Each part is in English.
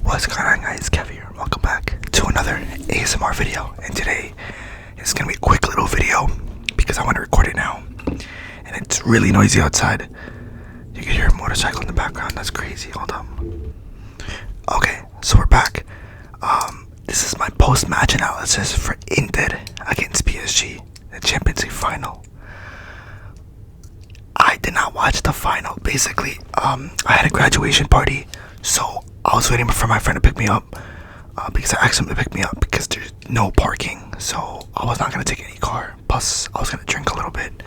What's going on, guys? Kev here. Welcome back to another ASMR video. And today is going to be a quick little video because I want to record it now. And it's really noisy outside. You can hear a motorcycle in the background. That's crazy. Hold on. Okay, so we're back. This is my post-match analysis for Inter against PSG, the Champions League final. I did not watch the final. Basically, I had a graduation party, so I was waiting for my friend to pick me up because I asked him to pick me up because there's no parking, so I was not going to take any car. Plus, I was going to drink a little bit.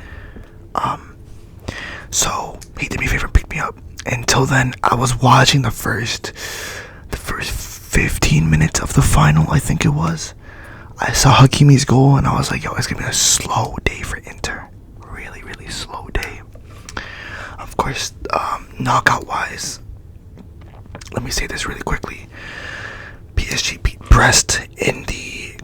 So he did me a favor and picked me up. Until then, I was watching the first 15 minutes of the final, I think it was. I saw Hakimi's goal and I was like, yo, it's going to be a slow day for Inter. Really, really slow day. Of course, knockout-wise, let me say this really quickly. PSG beat Brest in the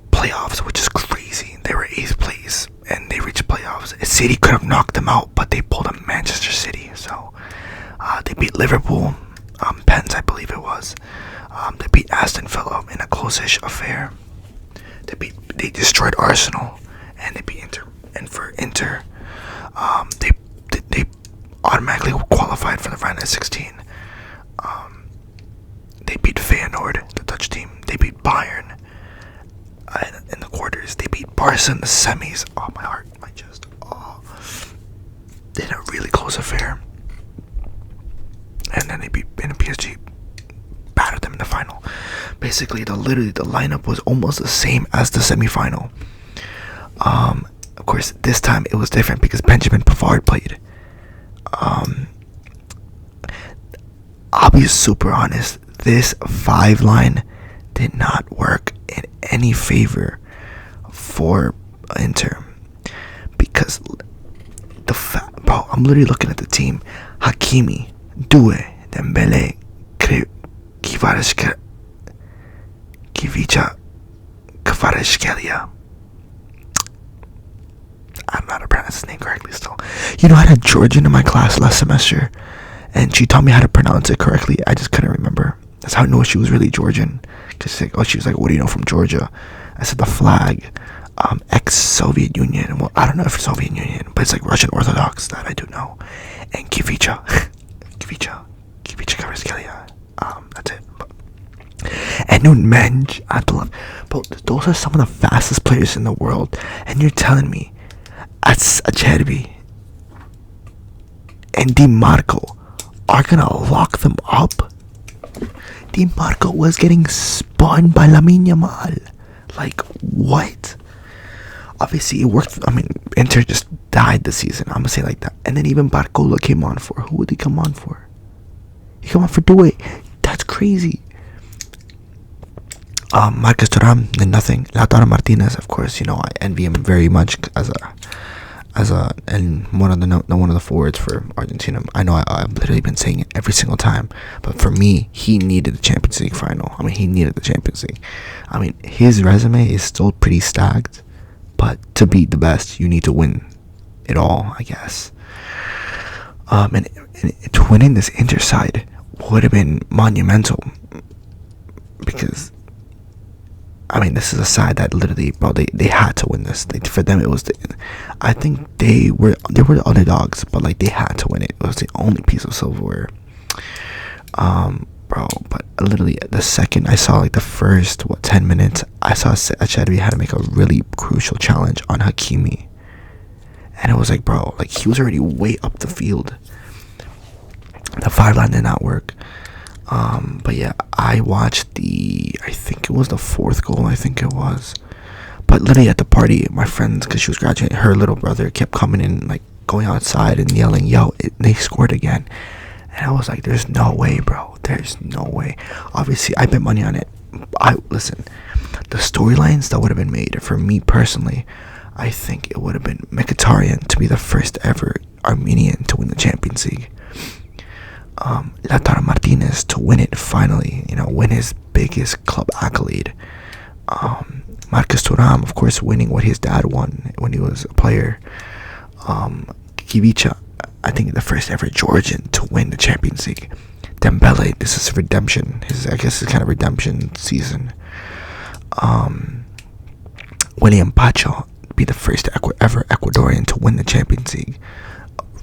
playoffs, which is crazy. They were 8th place and they reached playoffs. City could have knocked them out, but they pulled a Manchester City. So they beat Liverpool, Pens, I believe it was. They beat Aston Villa in a close-ish affair. They destroyed Arsenal, and they beat Inter. And for Inter, they automatically qualified for the round of 16. They beat Feyenoord, the Dutch team. They beat Bayern in the quarters. They beat Barca in the semis. Oh, my heart, my chest. Oh, they had a really close affair. And then they beat PSG, battered them in the final. Basically, the lineup was almost the same as the semifinal. Of course, this time it was different because Benjamin Pavard played. I'll be super honest. This 5-line did not work in any favor for Inter because bro, I'm literally looking at the team. Hakimi, Due, Dembele, Kvaratskhelia, Kvaratskhelia. I don't know how to pronounce his name correctly still. You know, I had a Georgian in my class last semester, and she taught me how to pronounce it correctly. I just couldn't remember. That's how I know she was really Georgian. Cause she was like, "What do you know from Georgia?" I said, "The flag, ex-Soviet Union." Well, I don't know if it's Soviet Union, but it's like Russian Orthodox. That I do know. And Kvaratskhelia. That's it. And Menj, Abdullah. But those are some of the fastest players in the world. And you're telling me Acerbi and Di Marco are gonna lock them up? Di Marco was getting spun by Lamine Yamal. Like, what? Obviously, it worked. I mean, Inter just died this season. I'm gonna say it like that. And then even Barcola came on for. Who would he come on for? He come on for Due. That's crazy. Marcus Thuram did nothing. Lautaro Martinez, of course, you know, I envy him very much and one of the forwards for Argentina. I know I've literally been saying it every single time, but for me, he needed the Champions League final. I mean, he needed the Champions League. I mean, his resume is still pretty stacked, but to be the best, you need to win it all, I guess. And to winning this Inter side would have been monumental because, I mean, this is a side that literally, bro, they had to win this. For them, it was I think they were the underdogs, but like they had to win it. It was the only piece of silverware, bro. But literally, the second I saw like the first 10 minutes, I saw Acerbi had to make a really crucial challenge on Hakimi, and it was like, bro, like he was already way up the field. The 5-line did not work. But yeah, I watched I think it was the 4th goal, I think it was. But literally at the party, my friends, because she was graduating, her little brother kept coming in, like going outside and yelling, "Yo, they scored again." And I was like, there's no way, bro. There's no way. Obviously, I bet money on it. Listen, the storylines that would have been made, for me personally, I think it would have been Mkhitaryan to be the first ever Armenian to win the Champions League. Lautaro Martinez to win it finally, you know, win his biggest club accolade. Marcus Thuram, of course, winning what his dad won when he was a player. Kvaratskhelia, I think the first ever Georgian to win the Champions League. Dembele, this is redemption. I guess it's kind of redemption season. William Pacho be the first ever Ecuadorian to win the Champions League.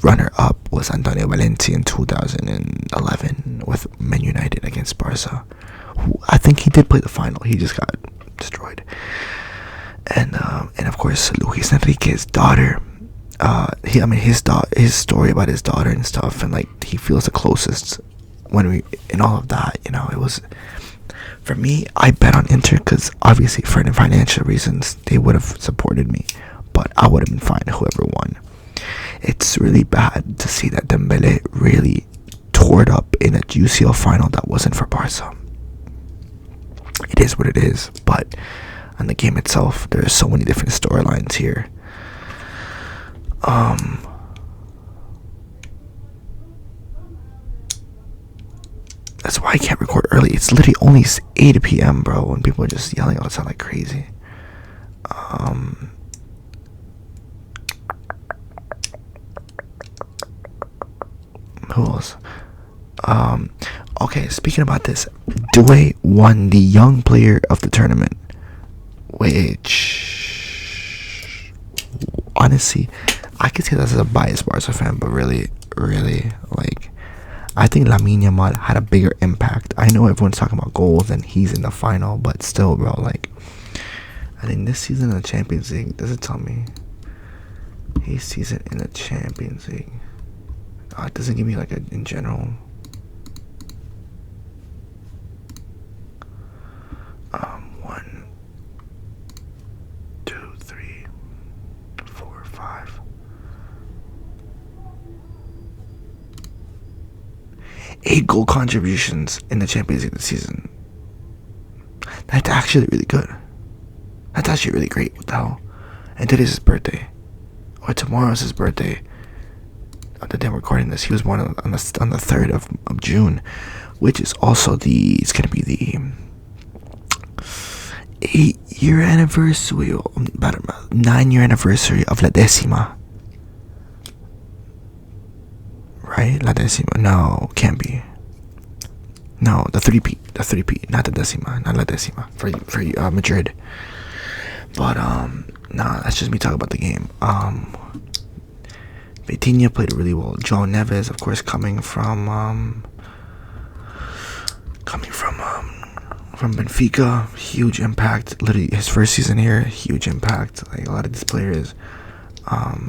Runner-up was Antonio Valencia in 2011 with Man United against Barca. I think he did play the final. He just got destroyed. And of course Luis Enrique's daughter. His story about his daughter and stuff, and like he feels the closest when in all of that. It was, for me, I bet on Inter because obviously for financial reasons they would have supported me, but I would have been fine whoever won. It's really bad to see that Dembele really tore it up in a UCL final that wasn't for Barca. It is what it is, but on the game itself, there are so many different storylines here. That's why I can't record early. It's literally only 8 p.m, bro, and people are just yelling outside like crazy. Who else? Okay, speaking about this, Doué won the young player of the tournament, which honestly, I could say this as a biased Barca fan, but really, like, I think Lamine Yamal had a bigger impact. I know everyone's talking about goals and he's in the final, but still, bro, like, I think this season in the Champions League, does it tell me? His season in the Champions League. It doesn't give me like a in general. 1, 2, 3, 4, 5. 8 goal contributions in the Champions League this season. That's actually really good. That's actually really great. What the hell? And today's his birthday, or tomorrow's his birthday. The day I'm recording this, he was born on the 3rd of June, which is also it's gonna be the 8-year anniversary, about 9-year anniversary of La Decima. Right? La Decima. No, can't be. No, the 3P, not the Decima, not La Decima for Madrid. But nah, that's just me talking about the game. Vitinha played really well. João Neves, of course, coming from Benfica, huge impact. Literally his first season here, huge impact. Like a lot of these players.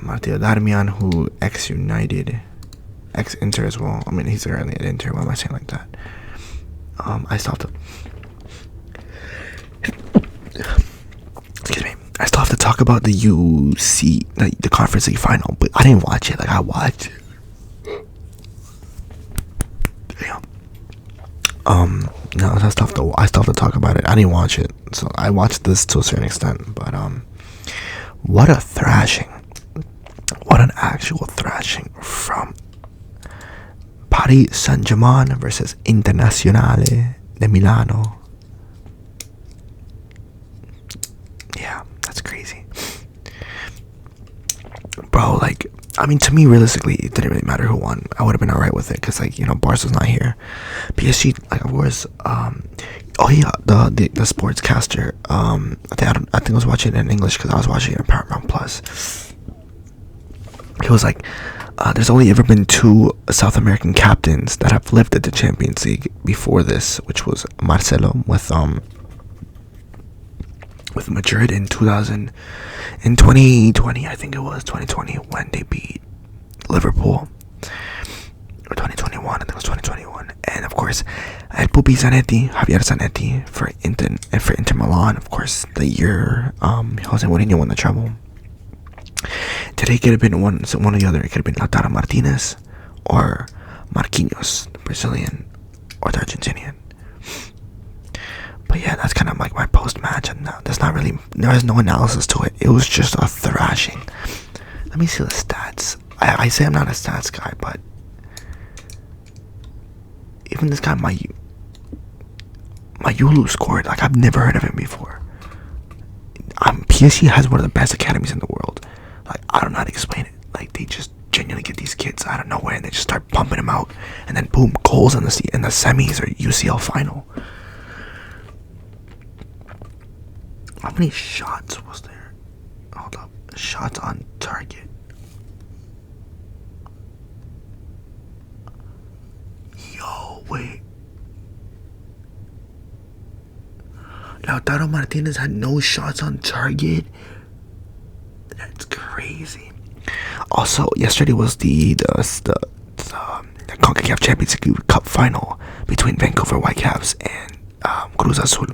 Matteo Darmian, who ex-United, ex-Inter as well. I mean, he's currently at Inter. Why am I saying like that? I still have to. Excuse me. I still have to talk about the UC, the Conference League final, but I didn't watch it. Like, I watched it. Damn. No, I still have to talk about it. I didn't watch it, so I watched this to a certain extent. But what a thrashing! What an actual thrashing from Paris Saint-Germain versus Internazionale de Milano. Yeah, that's crazy, bro. Like, I mean, to me, realistically, it didn't really matter who won. I would have been alright with it because, like, Barca's not here. PSG, like, of course. Oh yeah, the sportscaster. I think I was watching it in English because I was watching it in Paramount Plus. It was like, there's only ever been 2 South American captains that have lifted the Champions League before this, which was Marcelo with Madrid in 2020, I think it was 2020 when they beat Liverpool, or 2021, I think it was 2021. And of course, I had Javier Zanetti for Inter Milan. Of course, the year Jose Mourinho won the treble. Today could have been one or the other. It could have been Lautaro Martinez or Marquinhos, the Brazilian, or the Argentinian. But yeah, that's kind of like my post-match, and there is no analysis to it. It was just a thrashing. Let me see the stats. I say I'm not a stats guy, but even this guy, Mayulu scored. Like, I've never heard of him before. PSG has one of the best academies in the world. Like, I don't know how to explain it. Like, they just genuinely get these kids out of nowhere and they just start pumping them out, and then boom, goals in the semis or UCL final. How many shots was there? Hold up, shots on target. Yo, wait. Lautaro Martinez had no shots on target. That's crazy. Also, yesterday was the CONCACAF Champions League Cup final between Vancouver Whitecaps and Cruz Azul.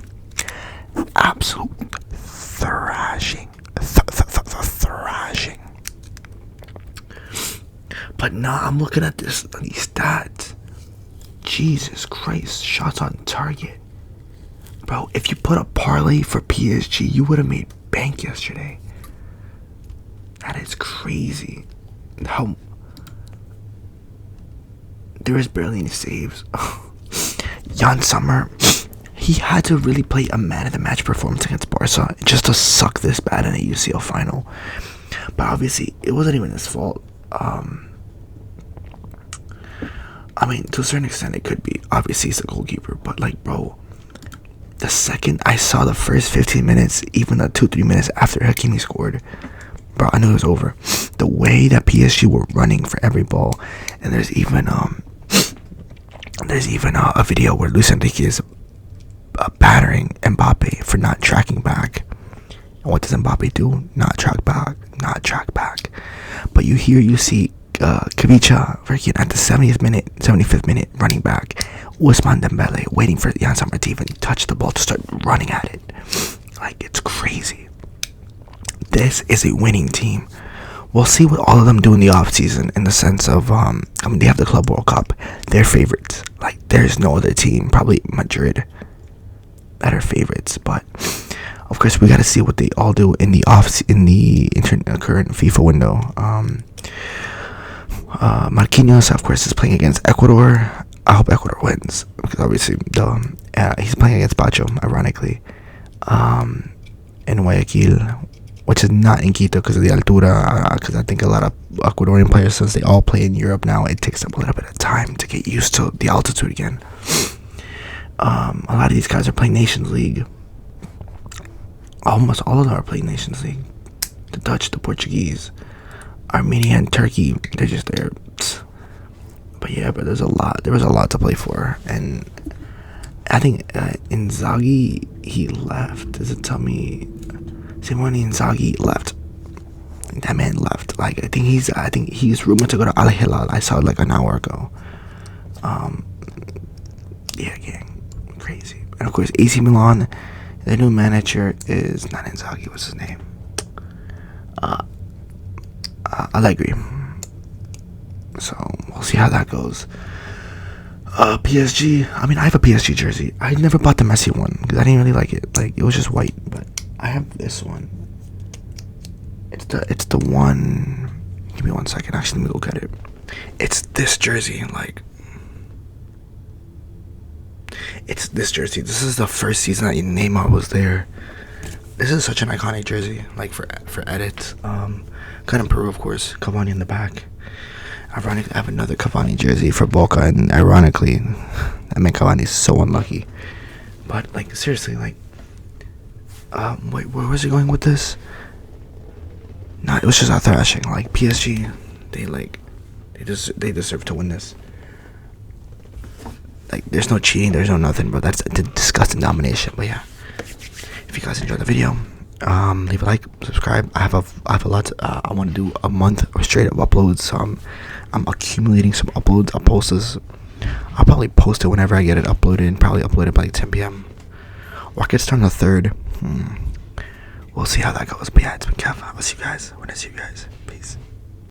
Absolute thrashing. Thrashing. But now I'm looking at these stats. Jesus Christ, shots on target. Bro, if you put a parlay for PSG, you would have made bank yesterday. That is crazy. How there is barely any saves. Jan Sommer, he had to really play a man of the match performance against Barca just to suck this bad in a UCL final. But obviously, it wasn't even his fault. I mean, to a certain extent, it could be. Obviously, he's the goalkeeper, but like, bro, the second I saw the first 15 minutes, even the 2-3 minutes after Hakimi scored, bro, I knew it was over. The way that PSG were running for every ball, and there's even a video where Luis Enrique is battering Mbappe for not tracking back. And what does Mbappe do? Not track back. But you see Kavicha freaking at the 75th minute running back. Ousmane Dembele waiting for Jan Sommer to even touch the ball to start running at it. Like, it's crazy. This is a winning team. We'll see what all of them do in the offseason, in the sense of, they have the Club World Cup. They're favorites. Like, there's no other team, probably Madrid, that are favorites. But, of course, we got to see what they all do in the current FIFA window. Marquinhos, of course, is playing against Ecuador. I hope Ecuador wins, because obviously, he's playing against Pacho, ironically, in Guayaquil, which is not in Quito because of the altura, because I think a lot of Ecuadorian players, since they all play in Europe now, it takes them a little bit of time to get used to the altitude again. A lot of these guys are playing Nations League. Almost all of them are playing Nations League. The Dutch, the Portuguese, Armenia, and Turkey, they're just there. But yeah, but there was a lot to play for. And I think Inzaghi, he left. Does it tell me? Simone Inzaghi left. That man left. Like, I think he's rumored to go to Al Hilal. I saw it like an hour ago. Yeah, gang, crazy. And of course, AC Milan, their new manager is not Inzaghi. What's his name? Allegri. So we'll see how that goes. PSG. I mean, I have a PSG jersey. I never bought the Messi one because I didn't really like it. Like, it was just white. But I have this one. It's the one. Give me 1 second. Actually, let me go get it. It's this jersey. Like, it's this jersey. This is the first season that Neymar was there. This is such an iconic jersey. Like, for edits. Cut in Peru, of course. Cavani in the back. Ironically, I have another Cavani jersey for Boca, and ironically, I mean, Cavani is so unlucky. But, like, seriously, like, wait, where was he going with this? Nah, it was just a thrashing. Like, PSG, they deserve to win this. Like, there's no cheating, there's no nothing, bro. That's a disgusting domination. But yeah, if you guys enjoyed the video, leave a like, subscribe. I have a lot. I want to do a month straight of uploads. So I'm accumulating some uploads. I'll post this. I'll probably post it whenever I get it uploaded, and probably upload it by like 10 p.m. or I could start on the 3rd. We'll see how that goes. But yeah, it's been Kev. I'll see you guys when I see you guys.